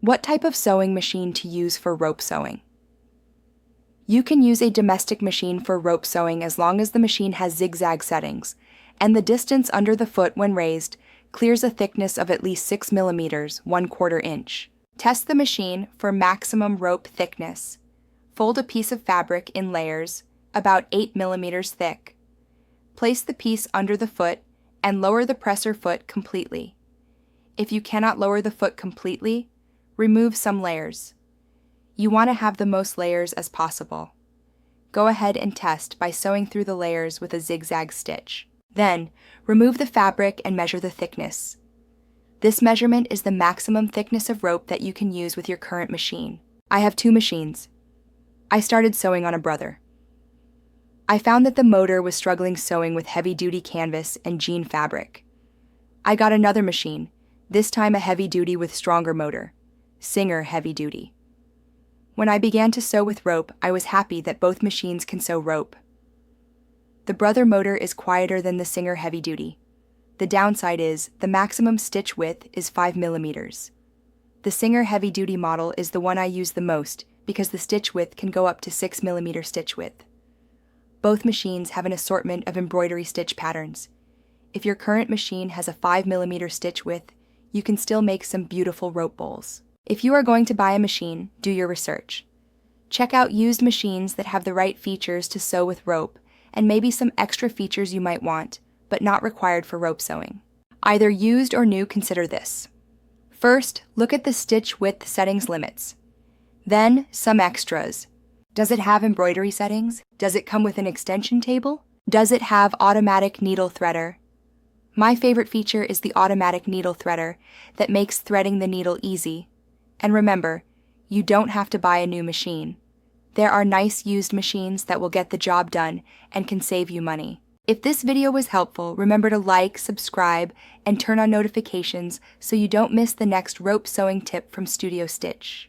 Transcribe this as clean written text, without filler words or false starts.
What type of sewing machine to use for rope sewing? You can use a domestic machine for rope sewing as long as the machine has zigzag settings, and the distance under the foot when raised clears a thickness of at least 6 millimeters, 1/4 inch. Test the machine for maximum rope thickness. Fold a piece of fabric in layers, about 8 millimeters thick. Place the piece under the foot and lower the presser foot completely. If you cannot lower the foot completely, remove some layers. You want to have the most layers as possible. Go ahead and test by sewing through the layers with a zigzag stitch. Then, remove the fabric and measure the thickness. This measurement is the maximum thickness of rope that you can use with your current machine. I have 2 machines. I started sewing on a Brother. I found that the motor was struggling sewing with heavy-duty canvas and jean fabric. I got another machine, this time a heavy-duty with stronger motor, Singer Heavy Duty. When I began to sew with rope, I was happy that both machines can sew rope. The Brother motor is quieter than the Singer Heavy Duty. The downside is the maximum stitch width is 5 millimeters. The Singer Heavy Duty model is the one I use the most because the stitch width can go up to 6 millimeter stitch width. Both machines have an assortment of embroidery stitch patterns. If your current machine has a 5 millimeter stitch width, you can still make some beautiful rope bowls. If you are going to buy a machine, do your research. Check out used machines that have the right features to sew with rope and maybe some extra features you might want, but not required for rope sewing. Either used or new, consider this. First, look at the stitch width settings limits. Then, some extras. Does it have embroidery settings? Does it come with an extension table? Does it have automatic needle threader? My favorite feature is the automatic needle threader that makes threading the needle easy. And remember, you don't have to buy a new machine. There are nice used machines that will get the job done and can save you money. If this video was helpful, remember to like, subscribe, and turn on notifications so you don't miss the next rope sewing tip from Studio Stitch.